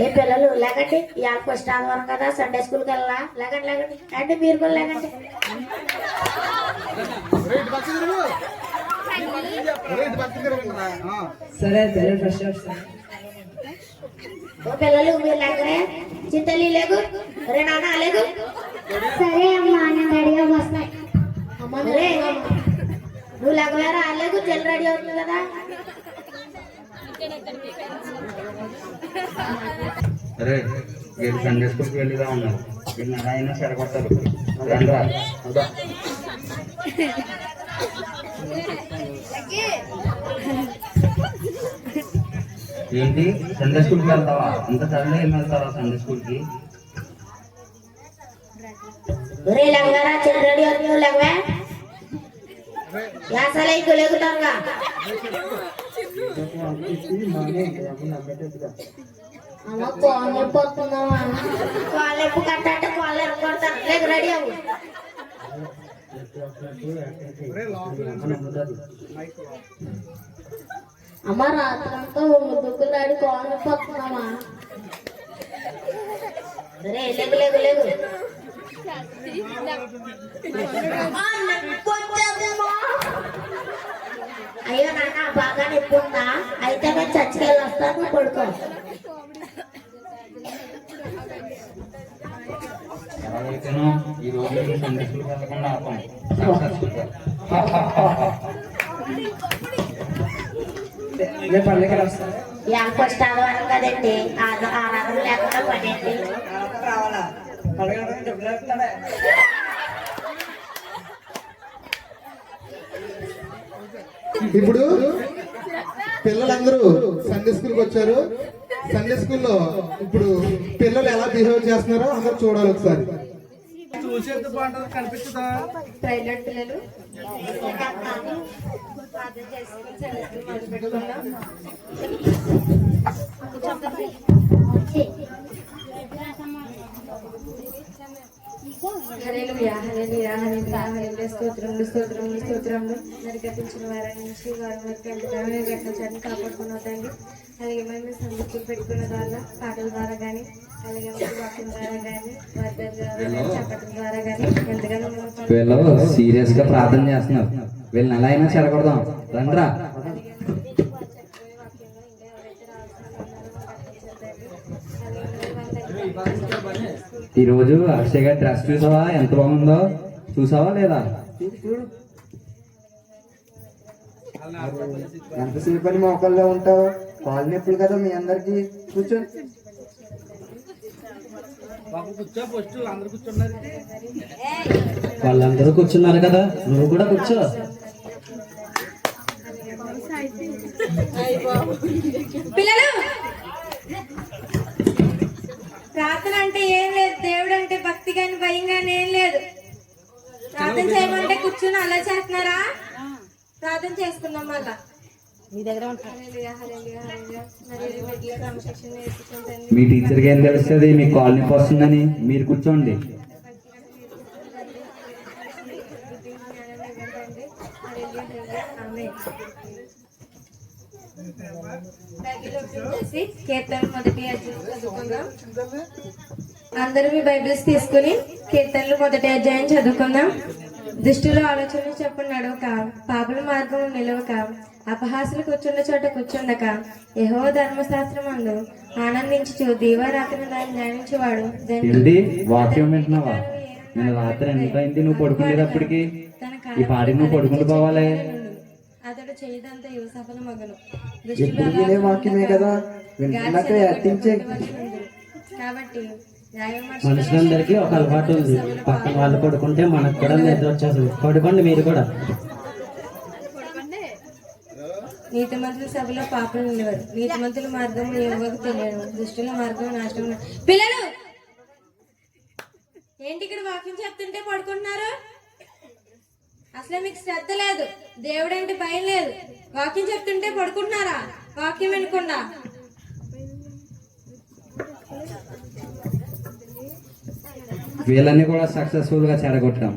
ఏ పిల్లలు లేకండి ఇవాళ ఫస్ట్ ఆదివారం కదా సండే స్కూల్కి వెళ్ళా లేకండి లేకండి అంటే మీరు కూడా లేకండి సరే పిల్లలు మీరు లేకరే చింతలి లేకు రే నాన్న లేకు సరే అమ్మా నేను రెడీగా వస్తాయి అమ్మ రే నువ్వు లేకలేరా లేకు చెల్లి రెడీ అవుతుంది కదా అరే వీళ్ళు సండే స్కూల్కి వెళ్ళిదా ఉన్నారు వీళ్ళు ఎలా అయినా సరిపడతారు రండ్రా ఏంటి సండే స్కూల్కి వెళ్తావా అంత సడన్గా ఏం వెళ్తావా సండే స్కూల్కి రే లంగారా చెల్లి రెడీ అవుతుంది లేకవే యాసలే ఇంకో లేకుతారుగా అమ్మ కోన్ అయిపోతున్నావా కోళ్ళు ఎప్పు కట్టాలంటే కోళ్ళు ఎప్పు కొడతారు లేక రెడీ అవ్వు అమ్మ రాత్రంతా ముద్దుకులు దాడి కోన్ అయిపోతున్నావా రే లేగు లేగు లేగు అయ్యో నాన్న బాగా నొప్పి ఉందా అయితే నేను చచ్చికెళ్ళి వస్తాను పడుకో ఎలాగైతేనో ఈ రోజు సండే స్కూల్కి వెళ్ళకుండా ఆపం పండుగ వస్తాను ఫస్ట్ ఆదివారం కదండి ఆరాధన లేకుండా పడండి రావాలా పండుగ డబ్బులు వేస్తాడే ఇప్పుడు పిల్లలందరూ సండే స్కూల్కి వచ్చారు. సండే స్కూల్లో ఇప్పుడు పిల్లలు ఎలా బిహేవ్ చేస్తున్నారో అందరూ చూడాలి ఒకసారి. చూసేది బాగుంటుంది కనిపిస్తుందా ప్రైవేట్ పిల్లలు హల్లెలూయా హల్లెలూయా హల్లెలూయా హల్లెలూయా స్తోత్రములు స్తోత్రములు స్తోత్రములు నరికపించిన వారి నుంచి వారి వరకు ఎంతగానో గట్టని కాపాడుకున్న తండ్రి అలాగే మేము సందర్భం పెట్టుకున్న ద్వారా పాటల ద్వారా కానీ అలాగే వాక్యం ద్వారా కానీ వారి ద్వారా చెప్పడం ద్వారా కానీ ఎంతగానో వీళ్ళు సీరియస్ గా ప్రార్థన చేస్తున్నారు. వీళ్ళని ఎలా అయినా చెడగొడదాం రండ్రా. ఈరోజు అక్షయ్ గారి డ్రెస్ చూసావా ఎంత బాగుందో చూసావా లేదా? ఎంతసేపు అని మోకాల్లో ఉంటావు కాళ్ళు నొప్పులు కదా మీ అందరికి కూర్చొని వాళ్ళందరూ కూర్చున్నారు కదా నువ్వు కూడా కూర్చో. పిల్లలు ప్రార్థన అంటే ఏం లేదు, దేవుడు అంటే భక్తి గాని భయం గాని ఏం లేదు. ప్రార్థన చేయమంటే కూర్చుని అలా చేస్తున్నారా? ప్రార్థన చేసుకుందాం మళ్ళా మీ దగ్గర మీ టీచర్కి ఏం తెలుస్తుంది మీ కాలనీ వస్తుందని? మీరు కూర్చోండి. కీర్తన మొదటి అధ్యాయం చదువుకుందాం. అందరూ మీ బైబిల్స్ తీసుకుని కీర్తనలు మొదటి అధ్యాయం చదువుకుందాం. దుష్టుల ఆలోచనలు చెప్పు నడవక, పాపుల మార్గం నిలవక, అపహాసులు కూర్చున్న చోట కూర్చుండక, యెహోవా ధర్మశాస్త్రం అందు ఆనందించు దీవారాత్రి దాన్ని ధ్యానించేవాడు. వాక్యం వింటున్నావా? నేను రాత్రి ఎంత అయింది నువ్వు పడుకునేటప్పటికి? ఈ పాడికి నువ్వు పడుకుంటూ పోవాలి. అతడు చేయదంతా సఫల మగను వాక్యమే కదా కాబట్టి మనుషులందరికీ ఒక అలవాటు ఉంది, పక్కన వాళ్ళు పడుకుంటే మనకు కూడా నిద్ర వచ్చేస్తుంది. పడుకోండి మీరు కూడా. నీతిమంతుల సభలో పాపలు నిలవరు, నీతిమంతుల మార్గం ఎవరికి తెలియదు, దుష్టుల మార్గం నాశనం. పిల్లలు ఏంటి ఇక్కడ వాక్యం చెప్తుంటే పడుకుంటున్నారు? అసలే మీకు శ్రద్ధ లేదు, దేవుడు అంటే భయం లేదు. వాక్యం చెప్తుంటే పడుకుంటున్నారా? వాక్యం వినకుండా వీళ్ళని కూడా సక్సెస్ఫుల్ గా చెడగొట్టాం.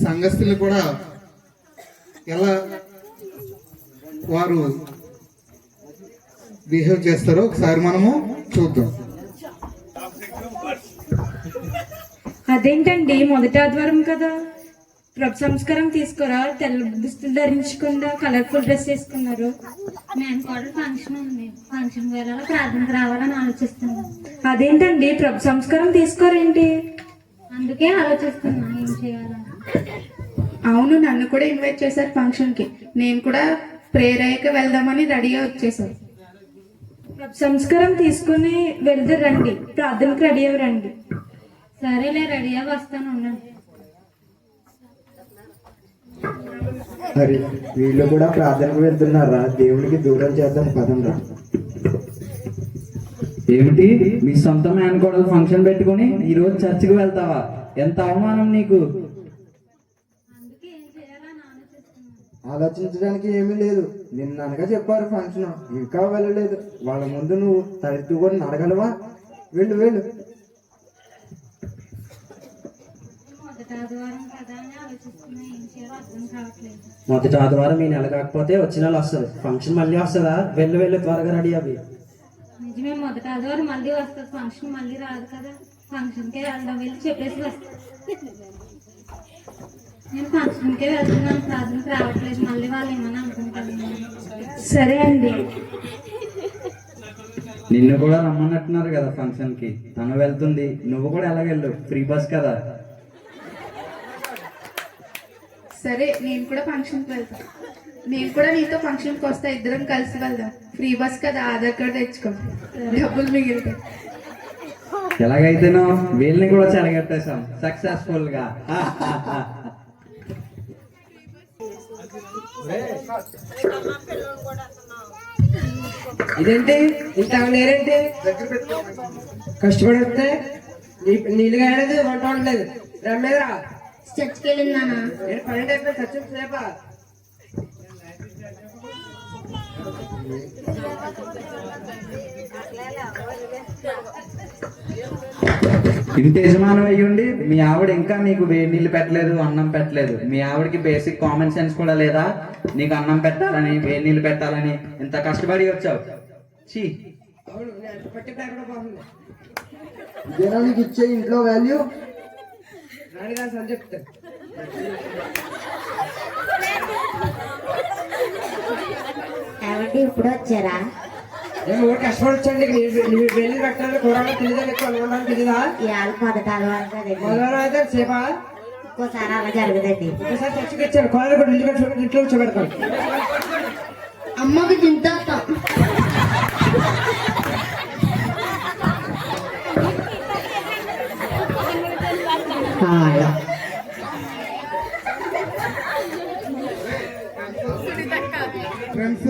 సంఘస్థులు కూడా ఎలా వారు బిహేవ్ చేస్తారో ఒకసారి మనము చూద్దాం. అదేంటండి మొదటి ఆదివారం కదా, ప్రభు సంస్కారం తీసుకోరా, తెల్ల దుస్తులు ధరించకుండా కలర్ఫుల్ డ్రెస్ వేసుకున్నారు. మేము కూడా ఫంక్షన్ ఉంది, ఫంక్షన్ వేళలో ప్రార్థనకు రావాలని ఆలోచిస్తున్నాం. అదేంటండి ప్రభు సంస్కారం తీసుకోరేంటి? అందుకే ఆలోచిస్తున్నా ఏం చేయాలని. అవును, నన్ను కూడా ఇన్వైట్ చేశారు ఫంక్షన్ కి. నేను కూడా ప్రేయర్ అయ్యాక వెళ్దామని రెడీగా వచ్చేసాను. ప్రభు సంస్కారం తీసుకుని వెళ్తే రండి, ప్రార్థనకు రెడీ అయ్యి రండి. సరేలే, రెడీగా వస్తాను, ఉండండి. మరి వీళ్ళు కూడా ప్రార్థనకు వెళ్తున్నారా? దేవునికి దూరం చేద్దాం పదంరా. ఏమిటి మీ సొంత మేనకోడలు ఫంక్షన్ పెట్టుకుని ఈ రోజు చర్చికి వెళ్తావా? ఎంత అవమానం నీకు. అందుకే ఏం చేయాలని ఆలోచిస్తున్నాను. ఆలోచించడానికి ఏమీ లేదు. నిన్న అనగా చెప్పారు ఫంక్షన్, ఇంకా వెళ్ళలేదు. వాళ్ళ ముందు నువ్వు తలెత్తుకొని అడగలవా? వెళ్ళు వెళ్ళు. మొదటి ఆదివారం కదా అని ఆలోచిస్తున్నా, ఏం చేయాలో అర్థం కావట్లేదు. మొదటి ఆదివారం ఈ నెల కాకపోతే వచ్చే నెల వస్తుంది. ఫంక్షన్ మళ్ళీ వస్తుందా? వెళ్ళు త్వరగా రెడీ అవి. నిజమే, మొదటి ఆదివారం మళ్ళీ వస్తుంది, ఫంక్షన్ మళ్ళీ రాదు కదా. ఫంక్షన్కే వెళ్దాం, వెళ్ళి చెప్పేసి వస్తాను. నేను ఫంక్షన్కే వెళ్తున్నాను, ప్రార్థనకు రావట్లేదు, మళ్ళీ వాళ్ళు ఏమన్నా అనుకుంటాను. సరే అండి. నిన్ను కూడా రమ్మన్నట్టున్నారు కదా ఫంక్షన్ కి. తను వెళ్తుంది, నువ్వు కూడా ఎలాగెళ్ళు, ఫ్రీ బస్ కదా. సరే, నేను కూడా ఫంక్షన్కి వెళ్తాను. నేను కూడా నీతో ఫంక్షన్కి వస్తా, ఇద్దరం కలిసి వెళ్దాం. ఫ్రీ బస్ కదా, ఆధార్ కార్డు తెచ్చుకో, డబ్బులు మిగిలితే. ఎలాగైతేనో వీళ్ళని కూడా చెడగట్టేశాం సక్సెస్ఫుల్ గా. ఇదేంటి ఇంత నేరేంటి కష్టపడి వస్తే నీళ్ళు కాయలేదు, వంట వండలేదు. రమ్మేదరా చర్చికి వెళ్ళిందానా? నేను 12 అయిపోయి చచ్చి సేపా. ఇంత యజమానం అయ్యుండి మీ ఆవిడ ఇంకా నీకు వేడి నీళ్ళు పెట్టలేదు, అన్నం పెట్టలేదు. మీ ఆవిడకి బేసిక్ కామన్ సెన్స్ కూడా లేదా? నీకు అన్నం పెట్టాలని, వేడి నీళ్ళు పెట్టాలని ఇంత కష్టపడి వచ్చావు. చీ. అవును, నేను పట్టి కూడా బాగుంది. ఇదేనా నీకు ఇచ్చే ఇంట్లో వాల్యూ? రాణిదాస్ అని చెప్తా. ఏమండి ఇప్పుడు వచ్చారా? నేను ఊరు కష్టపడి వచ్చండి. నువ్వు వెళ్ళి కట్టాలి, కూరగాయలు తెలియదా, ఎక్కువ అనుకున్నాను తెలియదా? ఇవాళ మొదటి ఆదివారం కదండి, మొదలు అయితే సేపా. ఇంకోసారి అలా జరగదండి. ఒకసారి చర్చికి వచ్చాను, కూరగాయలు కూడా ఇంట్లో కూర్చోబెడతాను. అమ్మకి తింటా. ఫ్రెండ్స్,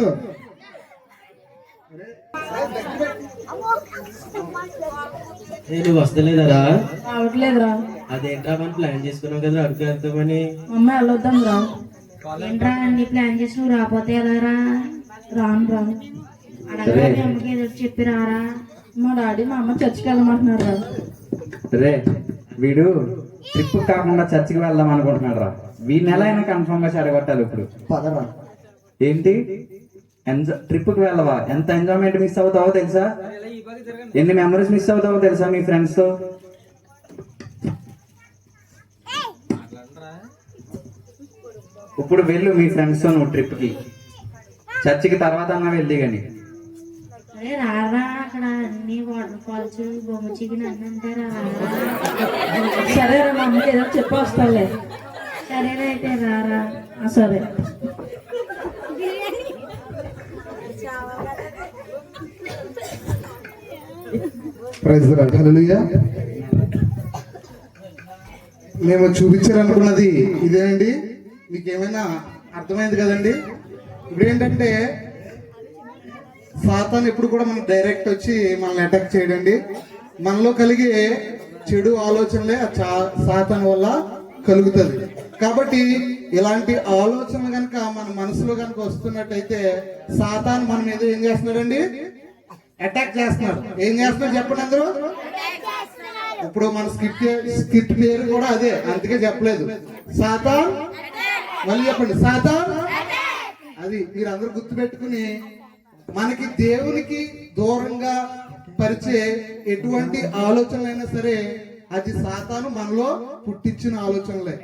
నువ్వు వస్తలేదరా? రావట్లేదురా. అదేంట్రా, మనం ప్లాన్ చేసుకున్నాం కదా అడుగు వెళ్తామని. అమ్మ వెళ్ళొద్దాం రా. ఏంట్రా అన్ని ప్లాన్ చేసి నువ్వు రాకపోతే ఎలారా? రాను రా. అడగరా, మీ అమ్మకి ఏదో ఒకటి చెప్పి రారా. మా డాడీ మా అమ్మ చర్చికి వెళ్ళమంటున్నారు రా. రే, వీడు ట్రిప్ కాకుండా చర్చికి వెళ్దాం అనుకుంటున్నాడు రా. వీడిని ఎలా అయినా కన్ఫర్మ్ గా చెడగొట్టాలి ఇప్పుడు. పదరా. ఏంటి ట్రిప్ కి వెళ్ళవా? ఎంత ఎంజాయ్మెంట్ మిస్ అవుతావో తెలుసా? ఎన్ని మెమరీస్ మిస్ అవుతావో తెలుసా మీ ఫ్రెండ్స్ తో? ఇప్పుడు వెళ్ళు మీ ఫ్రెండ్స్ తో నువ్వు ట్రిప్ కి. చర్చికి తర్వాత అన్నా వెళ్ళి గాని. అరే రారా, అక్కడ అన్ని వాటర్ ఫాల్స్, బొమ్మ చికెన్ అన్ని ఉంటారా? సరే రా, మా అమ్మకి ఏదో చెప్పి వస్తాలే. సరేనా అయితే రారా. సరే. Praise the lord. హల్లెలూయా. మేము చూపించాలనుకున్నది ఇదేనండి. మీకు ఏమైనా అర్థమైంది కదండి? ఇప్పుడు ఏంటంటే సాతాను ఎప్పుడు కూడా మనకు డైరెక్ట్ వచ్చి మనల్ని అటాక్ చేయడండి. మనలో కలిగే చెడు ఆలోచనలే సాతాను వల్ల కలుగుతుంది. కాబట్టి ఇలాంటి ఆలోచనలు కనుక మన మనసులో కనుక వస్తున్నట్టయితే సాతాను మన మీద ఏం చేస్తున్నాడండి? అటాక్ చేస్తున్నాడు. ఏం చేస్తున్నాడు చెప్పండి అందరూ? ఇప్పుడు మన స్కిట్ పేరు కూడా అదే, అందుకే చెప్పలేదు. సాతాన్, మళ్ళీ చెప్పండి, సాతాన్. అది మీరు అందరూ గుర్తుపెట్టుకుని మనకి దేవునికి దూరంగా పరిచే ఎటువంటి ఆలోచనలైనా సరే అది సాతాను మనలో పుట్టించిన ఆలోచనలే.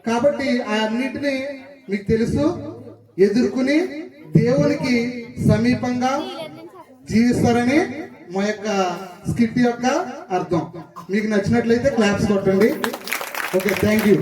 కాబట్టి ఆ అన్నిటినీ మీకు తెలుసు ఎదుర్కొని దేవునికి సమీపంగా జీవిస్తారని మా యొక్క స్కిట్ యొక్క అర్థం. మీకు నచ్చినట్లయితే క్లాప్స్ కొట్టండి. Okay, thank you.